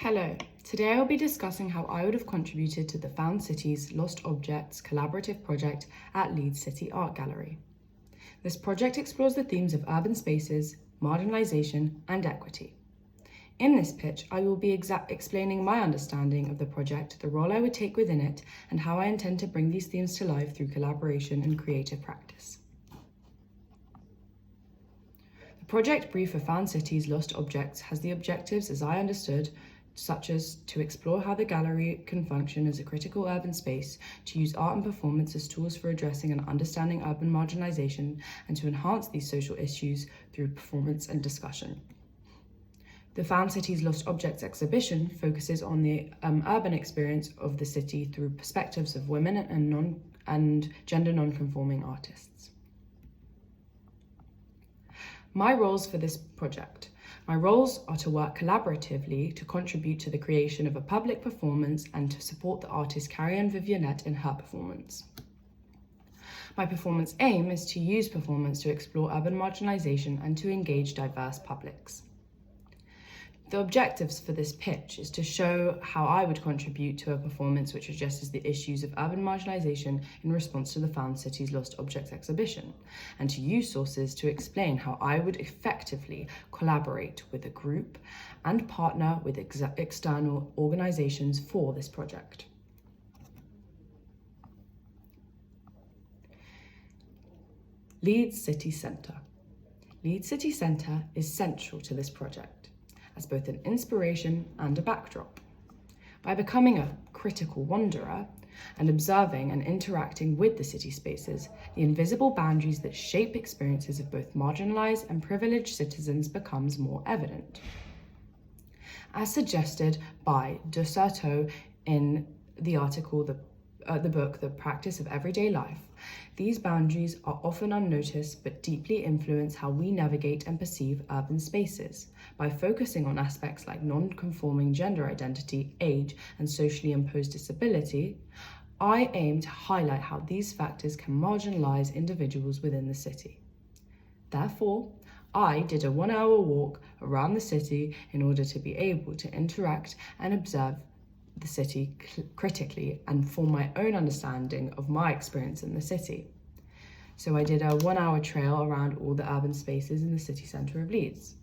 Hello, today I will be discussing how I would have contributed to the Found Cities Lost Objects collaborative project at Leeds City Art Gallery. This project explores the themes of urban spaces, marginalisation and equity. In this pitch, I will be explaining my understanding of the project, the role I would take within it, and how I intend to bring these themes to life through collaboration and creative practice. The project brief for Found Cities Lost Objects has the objectives as I understood, such as to explore how the gallery can function as a critical urban space, to use art and performance as tools for addressing and understanding urban marginalisation, and to enhance these social issues through performance and discussion. The Found Cities Lost Objects exhibition focuses on the urban experience of the city through perspectives of women and gender non-conforming artists. My roles for this project. My roles are to work collaboratively to contribute to the creation of a public performance and to support the artist Carrie-Anne Vivianette in her performance. My performance aim is to use performance to explore urban marginalisation and to engage diverse publics. The objectives for this pitch is to show how I would contribute to a performance which addresses the issues of urban marginalisation in response to the Found Cities Lost Objects exhibition, and to use sources to explain how I would effectively collaborate with a group and partner with external organisations for this project. Leeds City Centre. Leeds City Centre is central to this project as both an inspiration and a backdrop. By becoming a critical wanderer and observing and interacting with the city spaces, the invisible boundaries that shape experiences of both marginalised and privileged citizens becomes more evident. As suggested by de Certeau in the article, the book, The Practice of Everyday Life, these boundaries are often unnoticed but deeply influence how we navigate and perceive urban spaces. By focusing on aspects like non-conforming gender identity, age, and socially imposed disability, I aim to highlight how these factors can marginalise individuals within the city. Therefore, I did a 1-hour walk around the city in order to be able to interact and observe the city critically and form my own understanding of my experience in the city. So I did a 1-hour trail around all the urban spaces in the city centre of Leeds,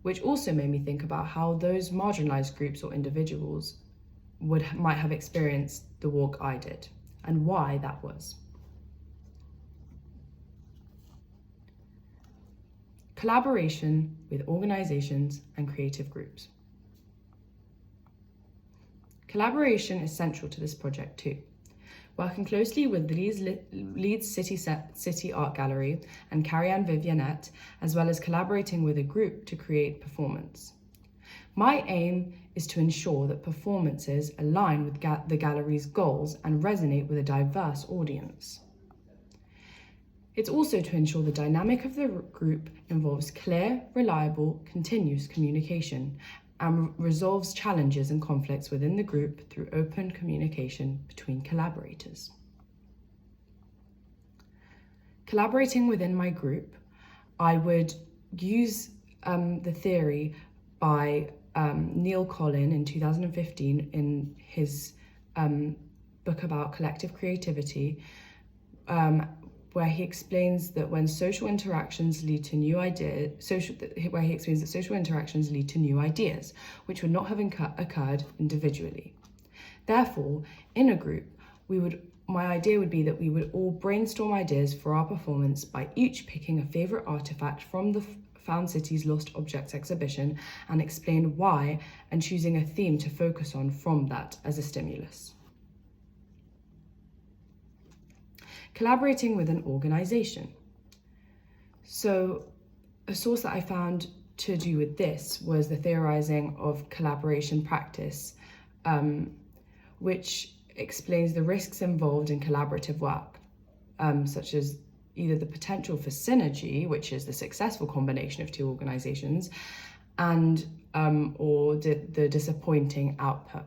which also made me think about how those marginalised groups or individuals might have experienced the walk I did and why that was. Collaboration with organisations and creative groups. Collaboration is central to this project too. Working closely with the Leeds City Art Gallery and Carrie-Anne Vivianette, as well as collaborating with a group to create performance. My aim is to ensure that performances align with the gallery's goals and resonate with a diverse audience. It's also to ensure the dynamic of the group involves clear, reliable, continuous communication and resolves challenges and conflicts within the group through open communication between collaborators. Collaborating within my group, I would use the theory by Neil Collin in 2015 in his book about collective creativity, where he explains that when social interactions lead to new ideas, social interactions lead to new ideas, which would not have occurred individually. Therefore, in a group, my idea would be that we would all brainstorm ideas for our performance by each picking a favourite artefact from the Found Cities Lost Objects exhibition and explain why, and choosing a theme to focus on from that as a stimulus. Collaborating with an organisation. So a source that I found to do with this was the theorising of collaboration practice, which explains the risks involved in collaborative work, such as either the potential for synergy, which is the successful combination of two organisations, and or the disappointing output.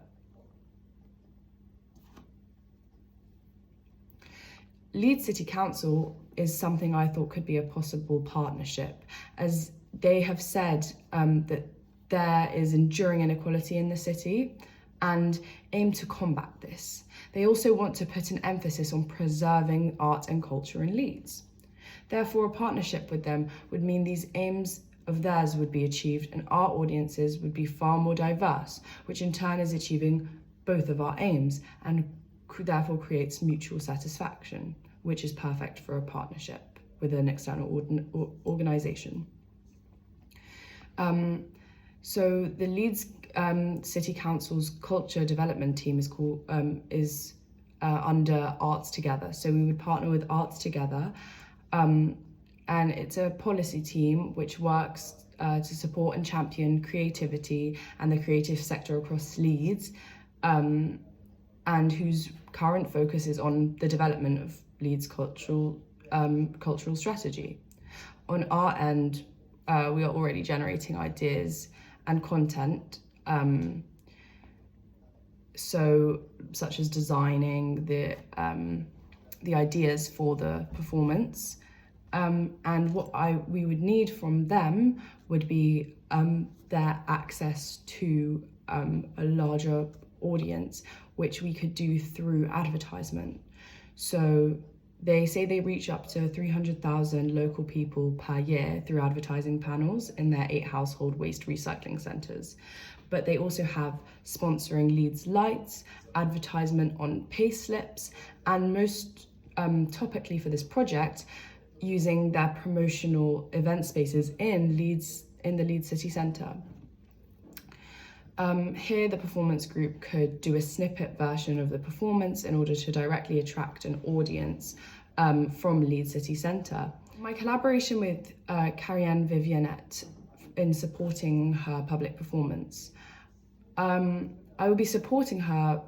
Leeds City Council is something I thought could be a possible partnership, as they have said that there is enduring inequality in the city and aim to combat this. They also want to put an emphasis on preserving art and culture in Leeds. Therefore, a partnership with them would mean these aims of theirs would be achieved and our audiences would be far more diverse, which in turn is achieving both of our aims and therefore creates mutual satisfaction, which is perfect for a partnership with an external organisation. So the Leeds City Council's culture development team is under Arts Together. So we would partner with Arts Together, and it's a policy team which works to support and champion creativity and the creative sector across Leeds, and whose current focus is on the development of Leeds cultural strategy. On our end, we are already generating ideas and content, such as designing the ideas for the performance, and what we would need from them would be their access to a larger audience, which we could do through advertisement. So they say they reach up to 300,000 local people per year through advertising panels in their 8 household waste recycling centres. But they also have sponsoring Leeds Lights, advertisement on pay slips, and most topically for this project, using their promotional event spaces in the Leeds City Centre. Here, the performance group could do a snippet version of the performance in order to directly attract an audience from Leeds City Centre. My collaboration with Carrie-Anne Vivianette in supporting her public performance, I will be supporting her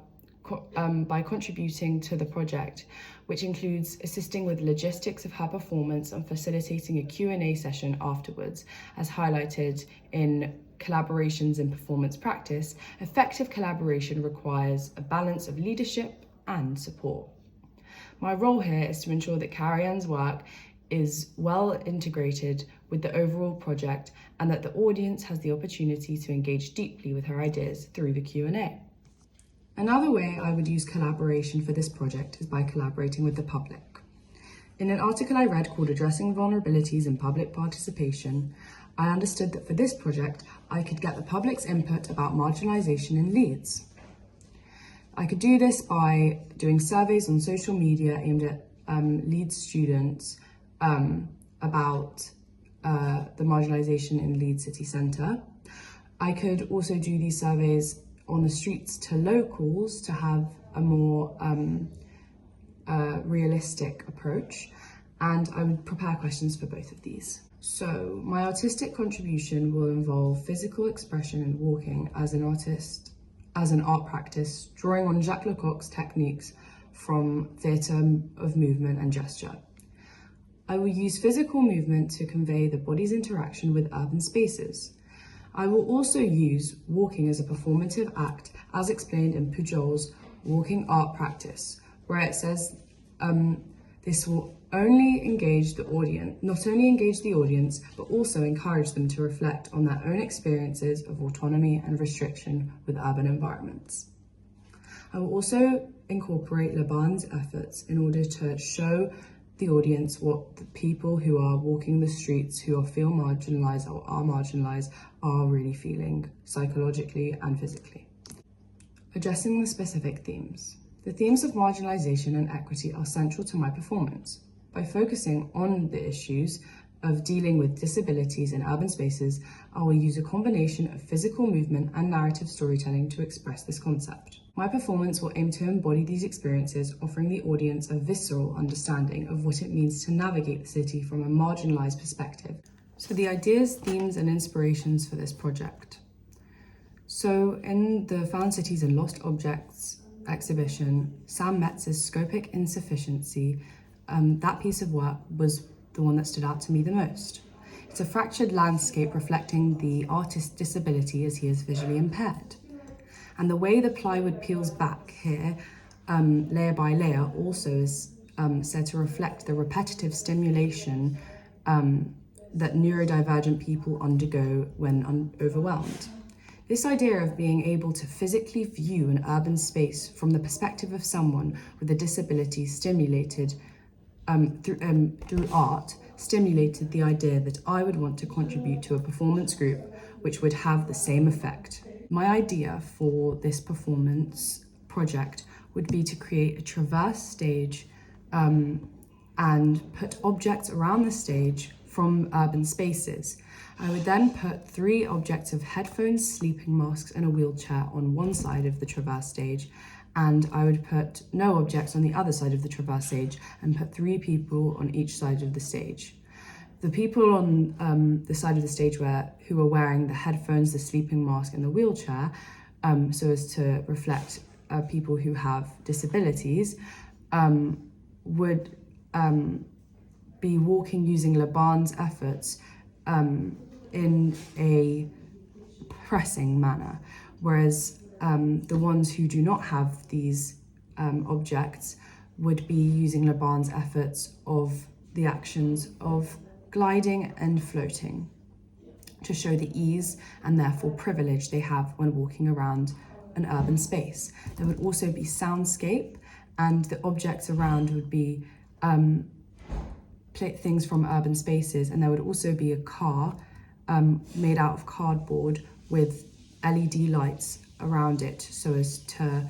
by contributing to the project, which includes assisting with logistics of her performance and facilitating a Q&A session afterwards. As highlighted in Collaborations in Performance Practice, effective collaboration requires a balance of leadership and support. My role here is to ensure that Carrie-Anne's work is well integrated with the overall project and that the audience has the opportunity to engage deeply with her ideas through the Q&A. Another way I would use collaboration for this project is by collaborating with the public. In an article I read called Addressing Vulnerabilities in Public Participation, I understood that for this project, I could get the public's input about marginalisation in Leeds. I could do this by doing surveys on social media aimed at Leeds students about the marginalisation in Leeds City Centre. I could also do these surveys on the streets to locals to have a more realistic approach, and I would prepare questions for both of these. So my artistic contribution will involve physical expression and walking as an art practice, drawing on Jacques Lecoq's techniques from theatre of movement and gesture. I will use physical movement to convey the body's interaction with urban spaces. I will also use walking as a performative act, as explained in Pujol's Walking Art Practice, where it says this will not only engage the audience, but also encourage them to reflect on their own experiences of autonomy and restriction with urban environments. I will also incorporate Laban's efforts in order to show the audience what the people who are walking the streets, who feel marginalised or are marginalised, are really feeling psychologically and physically. Addressing the specific themes. The themes of marginalisation and equity are central to my performance. By focusing on the issues of dealing with disabilities in urban spaces, I will use a combination of physical movement and narrative storytelling to express this concept. My performance will aim to embody these experiences, offering the audience a visceral understanding of what it means to navigate the city from a marginalised perspective. So the ideas, themes and inspirations for this project. So in the Found Cities and Lost Objects exhibition, Sam Metz's Scopic Insufficiency, that piece of work was the one that stood out to me the most. It's a fractured landscape reflecting the artist's disability as he is visually impaired. And the way the plywood peels back here, layer by layer, also is said to reflect the repetitive stimulation that neurodivergent people undergo when overwhelmed. This idea of being able to physically view an urban space from the perspective of someone with a disability stimulated through art stimulated the idea that I would want to contribute to a performance group which would have the same effect. My idea for this performance project would be to create a traverse stage and put objects around the stage from urban spaces. I would then put 3 objects of headphones, sleeping masks, and a wheelchair on one side of the traverse stage, and I would put no objects on the other side of the traverse stage and put 3 people on each side of the stage. The people on the side of the stage who were wearing the headphones, the sleeping mask, and the wheelchair, so as to reflect people who have disabilities, would be walking using Laban's efforts in a pressing manner, whereas the ones who do not have these objects would be using Laban's efforts of the actions of gliding and floating to show the ease and therefore privilege they have when walking around an urban space. There would also be soundscape, and the objects around would be things from urban spaces, and there would also be a car made out of cardboard with LED lights around it so as to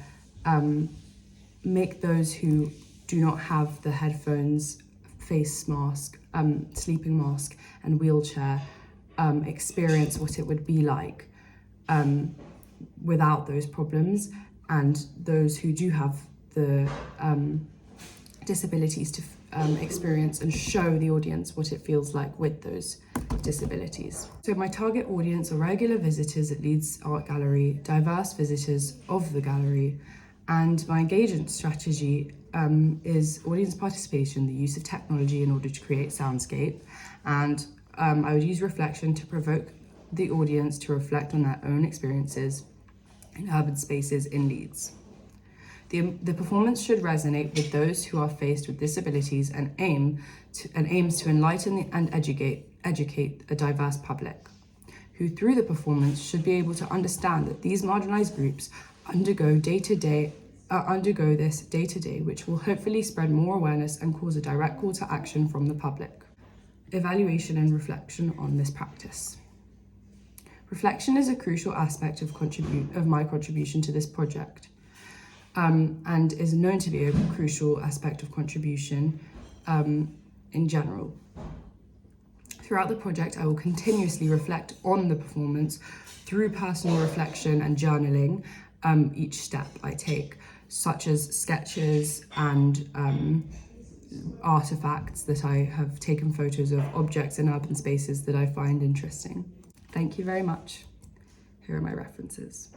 make those who do not have the headphones, face mask, sleeping mask, and wheelchair experience what it would be like without those problems, and those who do have the disabilities to experience and show the audience what it feels like with those disabilities. So my target audience are regular visitors at Leeds Art Gallery, diverse visitors of the gallery, and my engagement strategy is audience participation, the use of technology in order to create soundscape, and I would use reflection to provoke the audience to reflect on their own experiences in urban spaces in Leeds. The performance should resonate with those who are faced with disabilities and aims to enlighten and educate a diverse public, who through the performance should be able to understand that these marginalised groups undergo this day to day, which will hopefully spread more awareness and cause a direct call to action from the public. Evaluation and reflection on this practice. Reflection is a crucial aspect of my contribution to this project. And is known to be a crucial aspect of contribution in general. Throughout the project, I will continuously reflect on the performance through personal reflection and journaling each step I take, such as sketches and artifacts that I have taken photos of, objects in urban spaces that I find interesting. Thank you very much. Here are my references.